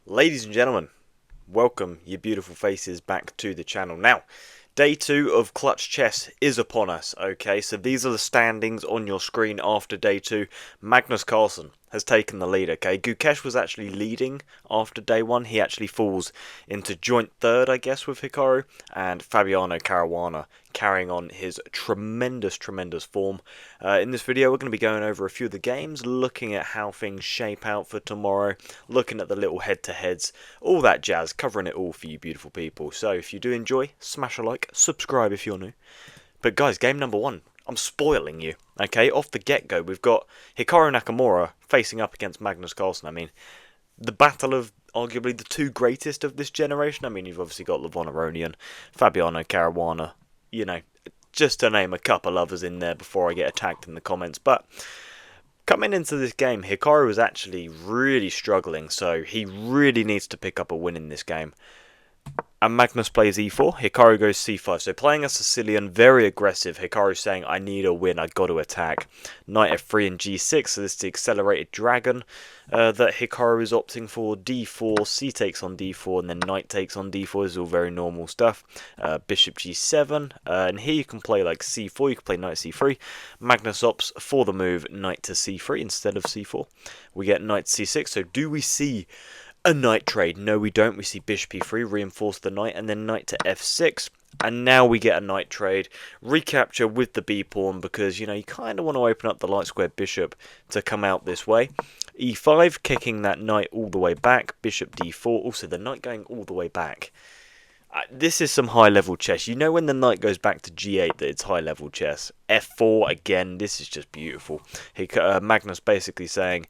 Ladies and gentlemen, welcome your beautiful faces back to the channel. Now, day 2 of Clutch Chess is upon us, okay? So these are the standings on your screen after day 2. Magnus Carlsen has taken the lead, okay? Gukesh was actually leading after day 1. He actually falls into joint third, I guess, with Hikaru. And Fabiano Caruana carrying on his tremendous form. In this video, we're going to be going over a few of the games, looking at how things shape out for tomorrow, looking at the little head-to-heads, all that jazz, covering it all for you beautiful people. So if you do enjoy, smash a like, subscribe if you're new. But guys, game number 1. I'm spoiling you, okay? Off the get-go, we've got Hikaru Nakamura facing up against Magnus Carlsen. I mean, the battle of arguably the two greatest of this generation. I mean, you've obviously got Levon Fabiano Caruana, you know, just to name a couple others in there before I get attacked in the comments. But coming into this game, Hikaru was actually really struggling, so he really needs to pick up a win in this game. And Magnus plays e4, Hikaru goes c5. So playing a Sicilian, very aggressive. Hikaru saying, I need a win, I got to attack. Knight f3 and g6, so this is the accelerated dragon that Hikaru is opting for. d4, c takes on d4, and then knight takes on d4. This is all very normal stuff. Bishop g7, and here you can play like c4, you can play knight c3. Magnus opts for the move knight to c3 instead of c4. We get knight c6, so do we see a knight trade? No, we don't. We see bishop e3, reinforce the knight, and then knight to f6. And now we get a knight trade, recapture with the b-pawn, because, you know, you kind of want to open up the light square bishop to come out this way. e5, kicking that knight all the way back. Bishop d4, also the knight going all the way back. This is some high-level chess. You know when the knight goes back to g8 that it's high-level chess. f4, again, this is just beautiful. Magnus basically saying,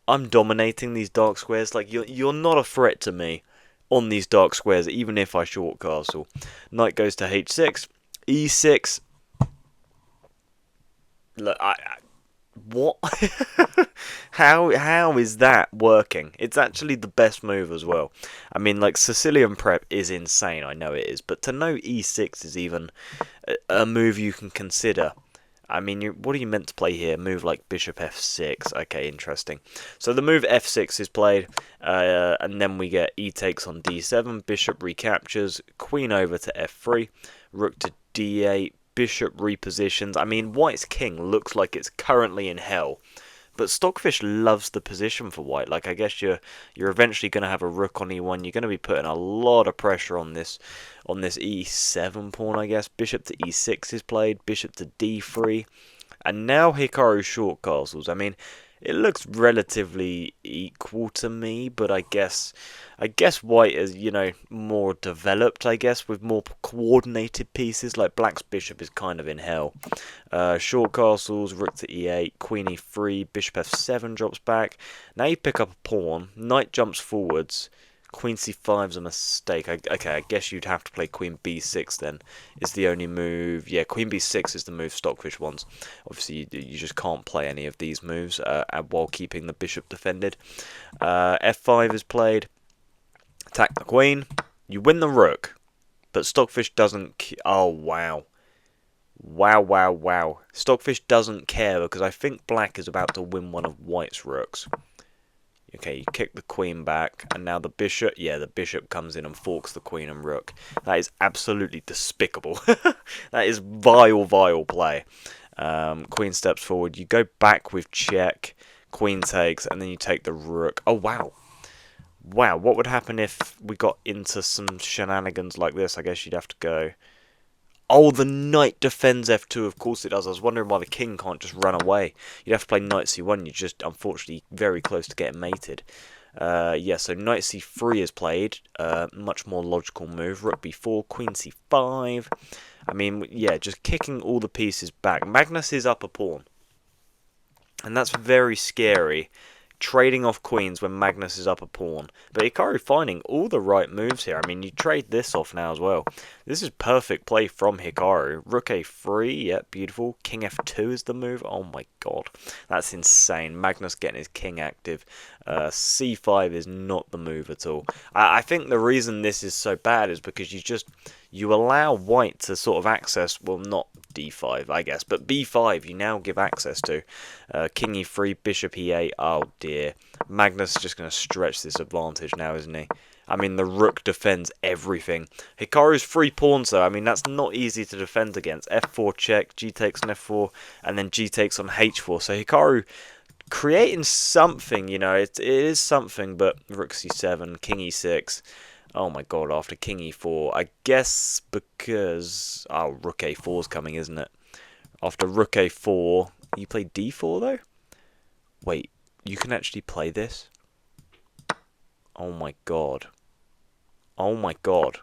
I'm dominating these dark squares. Like, you're not a threat to me on these dark squares, even if I short castle. Knight goes to h6, e6. Look, what? How is that working? It's actually the best move as well. I mean, like, Sicilian prep is insane. I know it is, but to know e6 is even a move you can consider. I mean, what are you meant to play here? Move like bishop f6. Okay, interesting. So the move f6 is played, and then we get e takes on d7. Bishop recaptures. Queen over to f3. Rook to d8. Bishop repositions. I mean, white's king looks like it's currently in hell. But Stockfish loves the position for white. Like, I guess you're eventually going to have a rook on e1. You're going to be putting a lot of pressure on this e7 pawn, I guess. Bishop to e6 is played. Bishop to d3. And now Hikaru short castles. I mean, it looks relatively equal to me, but I guess white is, you know, more developed, I guess, with more coordinated pieces. Like black's bishop is kind of in hell. Short castles, rook to e8, queen e3, bishop f7 drops back. Now you pick up a pawn, knight jumps forwards. Queen c5 is a mistake. Okay, I guess you'd have to play queen b6 then. Is the only move. Yeah, queen b6 is the move Stockfish wants. Obviously, you just can't play any of these moves while keeping the bishop defended. f5 is played. Attack the queen. You win the rook. But Stockfish doesn't... Oh, wow. Wow. Stockfish doesn't care because I think black is about to win one of white's rooks. Okay, you kick the queen back, and now the bishop, yeah, the bishop comes in and forks the queen and rook. That is absolutely despicable. That is vile play. Queen steps forward, you go back with check, queen takes, and then you take the rook. Oh, wow. Wow, what would happen if we got into some shenanigans like this? I guess you'd have to go... Oh, the knight defends f2. Of course it does. I was wondering why the king can't just run away. You'd have to play knight c1. You're just, unfortunately, very close to getting mated. Yeah, so knight c3 is played. Much more logical move. Rook b4, queen c5. I mean, yeah, just kicking all the pieces back. Magnus is up a pawn. And that's very scary. Trading off queens when Magnus is up a pawn. But Hikaru finding all the right moves here. I mean, you trade this off now as well. This is perfect play from Hikaru. Rook a3, yeah, beautiful. King f2 is the move. Oh my god, that's insane. Magnus getting his king active. C5 is not the move at all. I think the reason this is so bad is because you allow white to sort of access, well, not D5 I guess, but B5 you now give access to. King E3, Bishop E8, oh dear. Magnus is just going to stretch this advantage now, isn't he? I mean, the rook defends everything. Hikaru's 3 pawns, though. I mean, that's not easy to defend against. F4 check, G takes on F4, and then G takes on H4. So Hikaru creating something, you know, it is something, but rook C7, King E6. Oh my god, after King E4. I guess because... oh, rook A4 is coming, isn't it? After rook A4... you play D4, though? Wait, you can actually play this? Oh my god. Oh my god.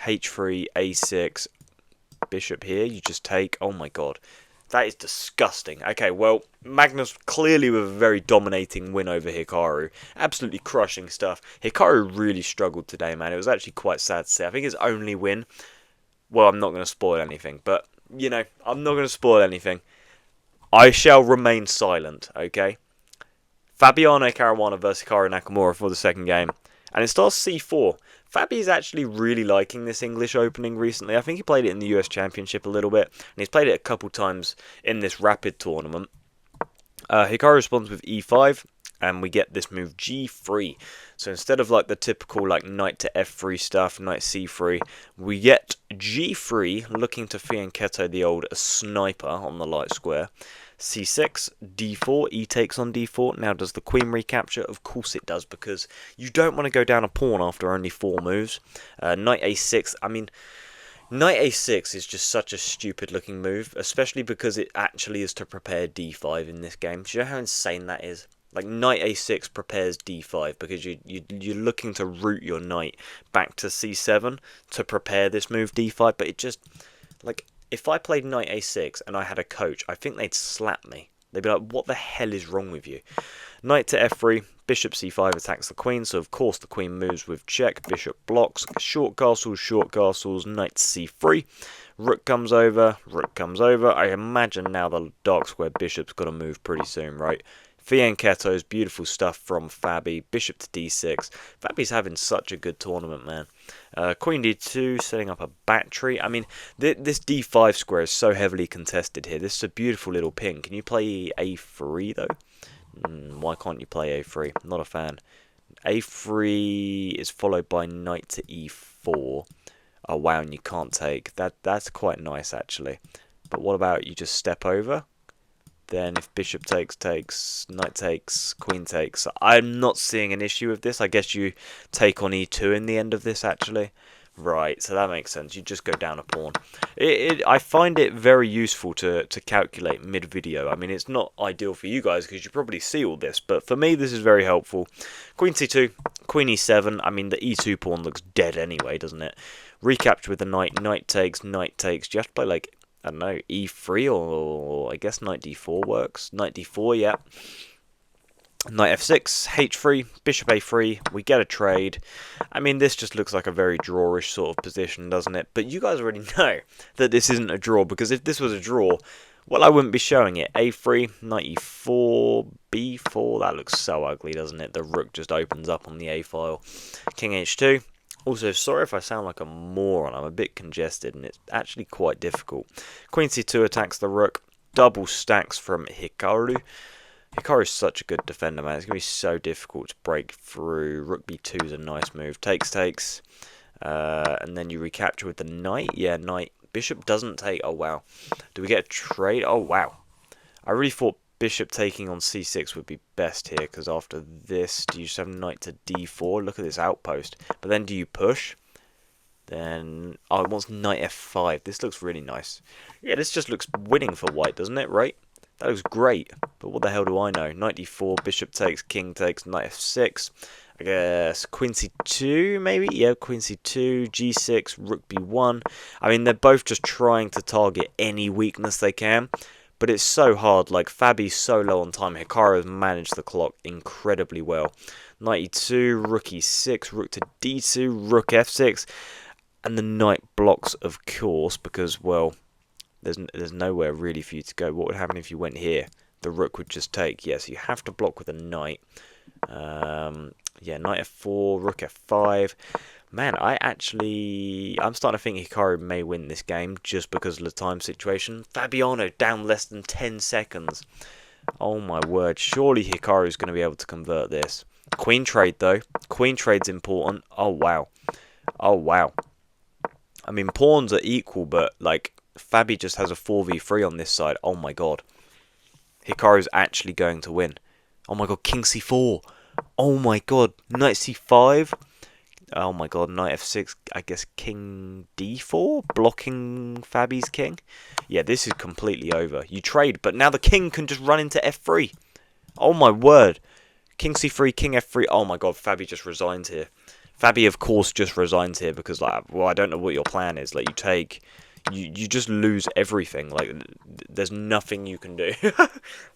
H3, A6, bishop here, you just take. Oh my god. That is disgusting. Okay, well, Magnus clearly with a very dominating win over Hikaru. Absolutely crushing stuff. Hikaru really struggled today, man. It was actually quite sad to see. I think his only win... well, I'm not going to spoil anything, but, you know, I'm not going to spoil anything. I shall remain silent, okay? Fabiano Caruana versus Hikaru Nakamura for the second game. And it starts C4. Fabi's actually really liking this English opening recently. I think he played it in the US Championship a little bit. And he's played it a couple times in this Rapid tournament. Hikaru responds with E5. And we get this move G3. So instead of like the typical like knight to F3 stuff, knight C3, we get G3 looking to fianchetto the old sniper on the light square. C6, D4, E takes on D4. Now, does the queen recapture? Of course it does, because you don't want to go down a pawn after only 4 moves. Knight A6, I mean, Knight A6 is just such a stupid looking move, especially because it actually is to prepare D5 in this game. Do you know how insane that is? Like, Knight A6 prepares D5 because you're looking to route your knight back to C7 to prepare this move D5, but it just, like... if I played Knight A6 and I had a coach, I think they'd slap me. They'd be like, what the hell is wrong with you? Knight to F3, Bishop C5 attacks the Queen, so of course the Queen moves with check, Bishop blocks, short castles, Knight C3, Rook comes over, I imagine now the dark square Bishop's got to move pretty soon, right? Fianchetto's beautiful stuff from Fabi, Bishop to D6. Fabi's having such a good tournament, man. Queen D2, setting up a battery. I mean, this D5 square is so heavily contested here. This is a beautiful little pin. Can you play A3, though? Why can't you play A3? Not a fan. A3 is followed by Knight to E4. Oh, wow, and you can't take. That's quite nice, actually. But what about you just step over? Then if bishop takes, knight takes, queen takes. I'm not seeing an issue with this. I guess you take on e2 in the end of this, actually. Right, so that makes sense. You just go down a pawn. I find it very useful to calculate mid-video. I mean, it's not ideal for you guys because you probably see all this. But for me, this is very helpful. Queen c2, queen e7. I mean, the e2 pawn looks dead anyway, doesn't it? Recapture with the knight. Knight takes, knight takes. Do you have to play, like... I don't know, e3 or I guess knight d4 works. Knight d4, yeah. Knight f6, h3, bishop a3, we get a trade. I mean, this just looks like a very drawish sort of position, doesn't it? But you guys already know that this isn't a draw, because if this was a draw, well, I wouldn't be showing it. A3, knight e4, b4, that looks so ugly, doesn't it? The rook just opens up on the a file. King h2. Also, sorry if I sound like a moron, I'm a bit congested and it's actually quite difficult. Queen c2 attacks the rook, double stacks from Hikaru. Hikaru is such a good defender, man. It's going to be so difficult to break through. Rook b2 is a nice move. Takes, and then you recapture with the knight. Yeah, knight. Bishop doesn't take. Oh, wow. Do we get a trade? Oh, wow. I really thought bishop taking on c6 would be best here, because after this, do you just have knight to d4? Look at this outpost. But then do you push? Then, oh, it wants knight f5. This looks really nice. Yeah, this just looks winning for white, doesn't it, right? That looks great. But what the hell do I know? Knight d4, bishop takes, king takes, knight f6. I guess queen c2, maybe? Yeah, queen c2, g6, rook b1. I mean, they're both just trying to target any weakness they can. But it's so hard, like Fabi's so low on time. Hikaru has managed the clock incredibly well. Knight e2, rook e6, rook to d2, rook f6. And the knight blocks, of course, because, well, there's nowhere really for you to go. What would happen if you went here? the rook would just take. Yes, you have to block with a knight. Yeah, knight f4, rook f5. Man, I'm starting to think Hikaru may win this game just because of the time situation. Fabiano down less than 10 seconds. Oh my word, surely Hikaru's going to be able to convert this. Queen trade though. Queen trade's important. Oh wow. Oh wow. I mean, pawns are equal, but like Fabi just has a 4v3 on this side. Oh my god. Hikaru's actually going to win. Oh my god, king c4. Oh my god, knight c5. Oh my god, knight f6. I guess king d4, blocking Fabi's king. Yeah, this is completely over. You trade, but now the king can just run into f3. Oh my word. King c3, king f3. Oh my god, Fabi just resigns here. Fabi, of course, just resigns here because, like, well, I don't know what your plan is. Like, you just lose everything. Like, there's nothing you can do.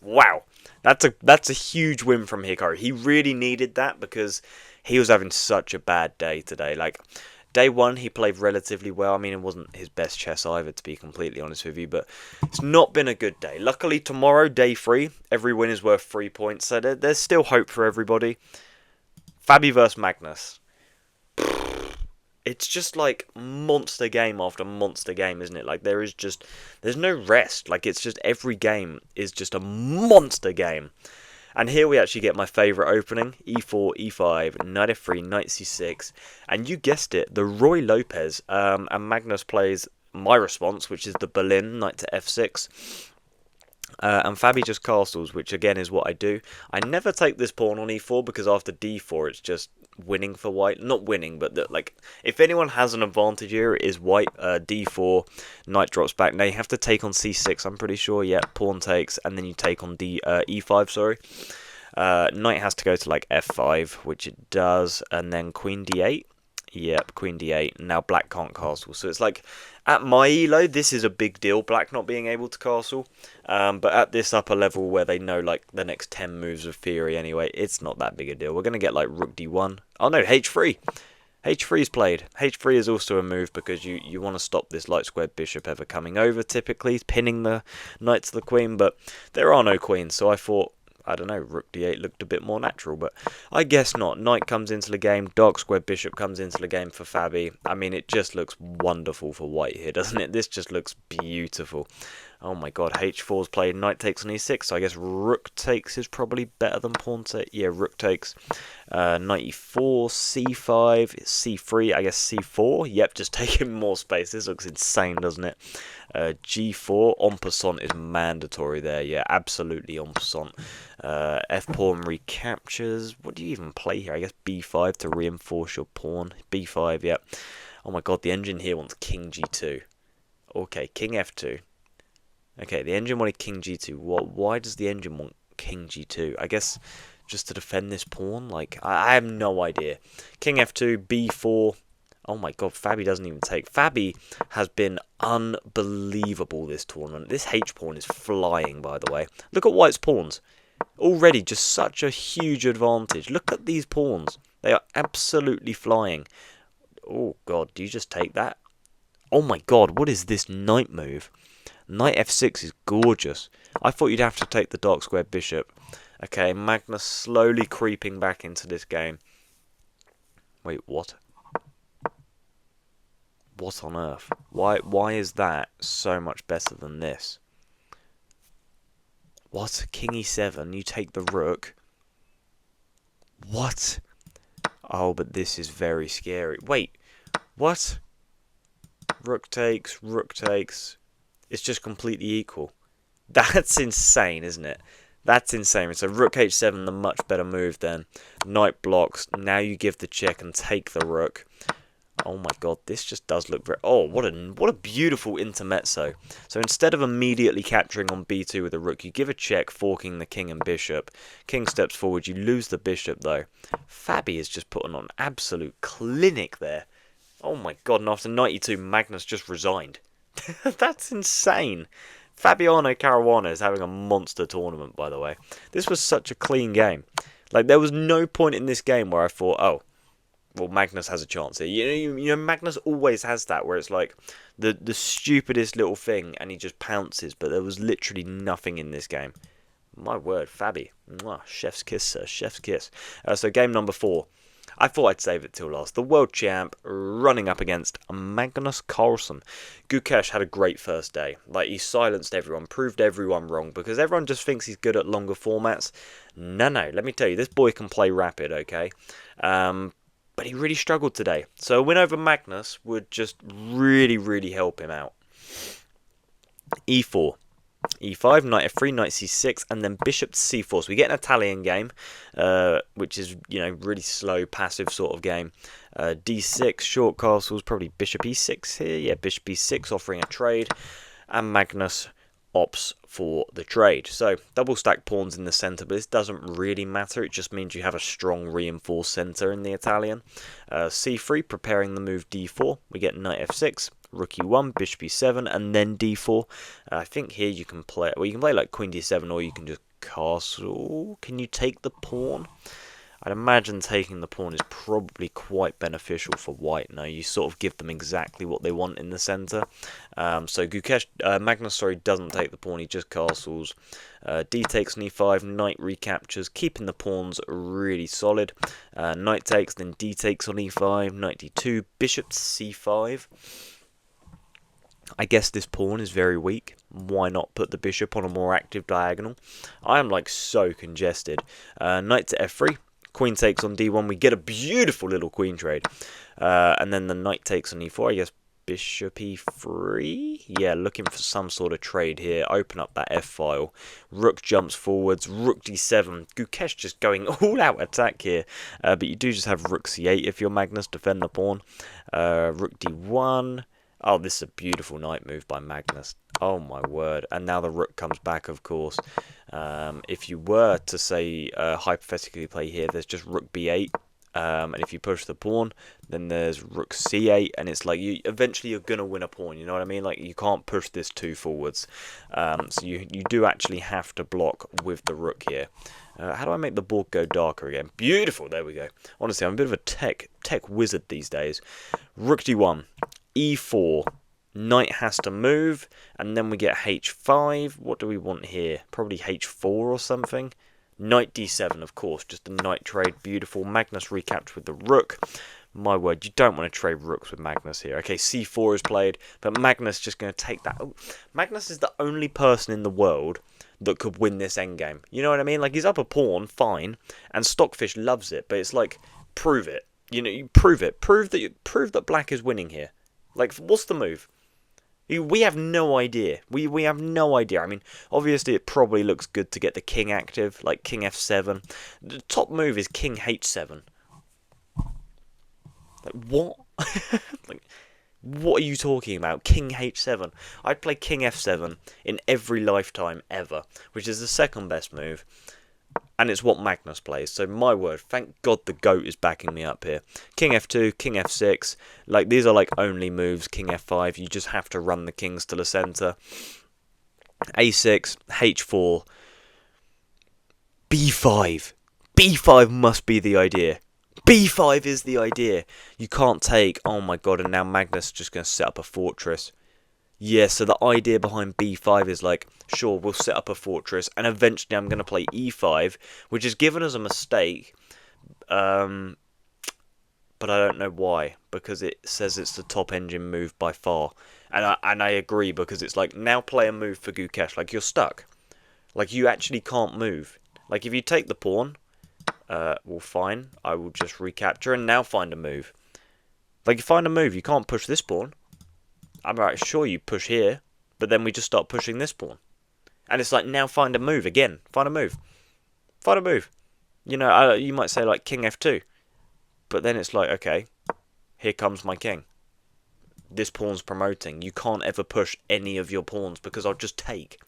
Wow, that's a huge win from Hikaru. He really needed that because he was having such a bad day today. Like, day one, he played relatively well. I mean, it wasn't his best chess either, to be completely honest with you, but it's not been a good day. Luckily, tomorrow, day 3, every win is worth 3 points, so there's still hope for everybody. Fabi versus Magnus. It's just like monster game after monster game, isn't it? Like, there's no rest. Like, it's just every game is just a monster game. And here we actually get my favourite opening. E4, E5, Knight F3, Knight C6. And you guessed it, the Roy Lopez. And Magnus plays my response, which is the Berlin, Knight to F6. And Fabi just castles, which again is what I do. I never take this pawn on E4 because after D4 it's just winning for white. Not winning, but like if anyone has an advantage here, it is white. D4, knight drops back. Now you have to take on C6, I'm pretty sure. Yeah, pawn takes, and then you take on E5, sorry. Knight has to go to like F5, which it does, and then Queen D8. Yep, Queen D8. Now Black can't castle. So it's like, at my elo, this is a big deal, Black not being able to castle. But at this upper level where they know like the next 10 moves of theory anyway, it's not that big a deal. We're going to get like Rook D1. Oh no, H3. H3 is played. H3 is also a move because you want to stop this light squared bishop ever coming over, typically, pinning the knight to the queen. But there are no queens, so I thought, I don't know, Rook D8 looked a bit more natural, but I guess not. Knight comes into the game, dark squared bishop comes into the game for Fabi. I mean, it just looks wonderful for white here, doesn't it? This just looks beautiful. Oh my god, H4's played, knight takes on E6, so I guess rook takes is probably better than pawn take. Yeah, rook takes. Knight E4, C5, C3, I guess C4. Yep, just taking more space. This looks insane, doesn't it? G4, en passant is mandatory there. Yeah, absolutely en passant. F-pawn recaptures. What do you even play here? I guess B5 to reinforce your pawn. B5, yep. Oh my god, the engine here wants king G2. Okay, king F2. Okay, the engine wanted king G2. Why does the engine want king G2? I guess just to defend this pawn? Like, I have no idea. King F2, B4. Oh my god, Fabi doesn't even take. Fabi has been unbelievable this tournament. This H-pawn is flying, by the way. Look at white's pawns. Already just such a huge advantage. Look at these pawns. They are absolutely flying. Oh god, do you just take that? Oh my god, what is this knight move? Knight f6 is gorgeous. I thought you'd have to take the dark square bishop. Okay, Magnus slowly creeping back into this game. Wait, what? What on earth? Why is that so much better than this? What? King e7, you take the rook. What? Oh, but this is very scary. Wait, what? Rook takes, rook takes. It's just completely equal. That's insane, isn't it? That's insane. So rook h7, the much better move then. Knight blocks. Now you give the check and take the rook. Oh my god, this just does look very... Oh, what a beautiful intermezzo. So instead of immediately capturing on b2 with a rook, you give a check, forking the king and bishop. King steps forward, you lose the bishop though. Fabi is just putting on absolute clinic there. Oh my god, and after 92, Magnus just resigned. That's insane. Fabiano Caruana is having a monster tournament, by the way. This was such a clean game. Like, there was no point in this game where I thought, oh, well, Magnus has a chance here. You know, Magnus always has that, where it's like the stupidest little thing, and he just pounces, but there was literally nothing in this game. My word, Fabi. Mwah, chef's kiss, sir. Chef's kiss. So game number 4. I thought I'd save it till last. The world champ running up against Magnus Carlsen. Gukesh had a great first day. Like, he silenced everyone, proved everyone wrong, because everyone just thinks he's good at longer formats. No, let me tell you, this boy can play rapid, okay? But he really struggled today. So a win over Magnus would just really help him out. E4. E5, knight f3, knight c6, and then bishop c4. So we get an Italian game, which is, really slow, passive sort of game. D6, short castles, probably bishop e6 here. Yeah, bishop e6 offering a trade. And Magnus opts for the trade. So double stack pawns in the centre, but this doesn't really matter. It just means you have a strong reinforced centre in the Italian. C3, preparing the move d4. We get knight f6. Rook e1, bishop e7, and then d4. I think here you can play, well, you can play like queen d7, or you can just castle. Can you take the pawn? I'd imagine taking the pawn is probably quite beneficial for white. No, you sort of give them exactly what they want in the centre. So Magnus doesn't take the pawn, he just castles. D takes on e5, knight recaptures, keeping the pawns really solid. Knight takes, then d takes on e5, knight d2, bishop c5. I guess this pawn is very weak. Why not put the bishop on a more active diagonal? I am like so congested. Knight to f3. Queen takes on d1. We get a beautiful little queen trade. And then the knight takes on e4. I guess bishop e3. Yeah, looking for some sort of trade here. Open up that f-file. Rook jumps forwards. Rook d7. Gukesh just going all out attack here. But you do just have rook c8 if you're Magnus. Defend the pawn. Rook d1. Oh, this is a beautiful knight move by Magnus. Oh, my word. And now the rook comes back, of course. If you were to, say, hypothetically play here, there's just rook b8. And if you push the pawn, then there's rook c8. And it's like, eventually you're going to win a pawn. You know what I mean? Like, you can't push this too forwards. So you do actually have to block with the rook here. How do I make the board go darker again? Beautiful. There we go. Honestly, I'm a bit of a tech wizard these days. Rook d1. E4, knight has to move, and then we get h5. What do we want here? Probably h4 or something. Knight d7, of course, just a knight trade. Beautiful. Magnus recapped with the rook. My word, you don't want to trade rooks with Magnus here. Okay, c4 is played, but Magnus just going to take that. Oh, Magnus is the only person in the world that could win this endgame. You know what I mean? Like, he's up a pawn, fine, and Stockfish loves it, but it's like, prove it. You prove it. Prove that black is winning here. Like, what's the move? We have no idea. We have no idea. I mean, obviously it probably looks good to get the king active, like king f7. The top move is king h7. Like, what? Like, what are you talking about? King h7. I'd play king f7 in every lifetime ever, which is the second best move. And it's what Magnus plays. So, my word, thank God the GOAT is backing me up here. King f2, king f6. Like, these are like only moves. King f5. You just have to run the kings to the centre. a6, h4, b5. b5 must be the idea. b5 is the idea. You can't take... Oh, my God. And now Magnus is just going to set up a fortress. Yeah, so the idea behind b5 is like, sure, we'll set up a fortress, and eventually I'm going to play e5, which is given as a mistake, but I don't know why, because it says it's the top engine move by far, and I agree, because it's like, now play a move for Gukesh, like, you're stuck, like, you actually can't move, like, if you take the pawn, well, fine, I will just recapture, and now find a move, like, you find a move, you can't push this pawn. I'm right, sure you push here, but then we just start pushing this pawn. And it's like, now find a move again. Find a move. Find a move. You know, you might say like king f2. But then it's like, okay, here comes my king. This pawn's promoting. You can't ever push any of your pawns because I'll just take.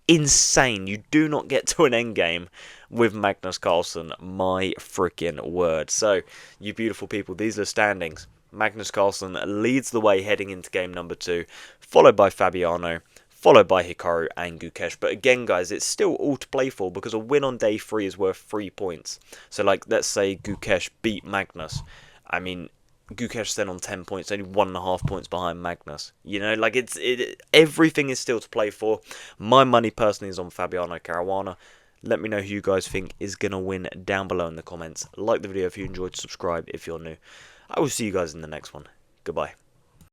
Insane. You do not get to an endgame with Magnus Carlsen. My freaking word. So, you beautiful people, these are the standings. Magnus Carlsen leads the way heading into game number 2, followed by Fabiano, followed by Hikaru and Gukesh. But again, guys, it's still all to play for because a win on day 3 is worth 3 points. So, like, let's say Gukesh beat Magnus. I mean, Gukesh then on 10 points, only 1.5 points behind Magnus. You know, like everything is still to play for. My money personally is on Fabiano Caruana. Let me know who you guys think is going to win down below in the comments. Like the video if you enjoyed, subscribe if you're new. I will see you guys in the next one. Goodbye.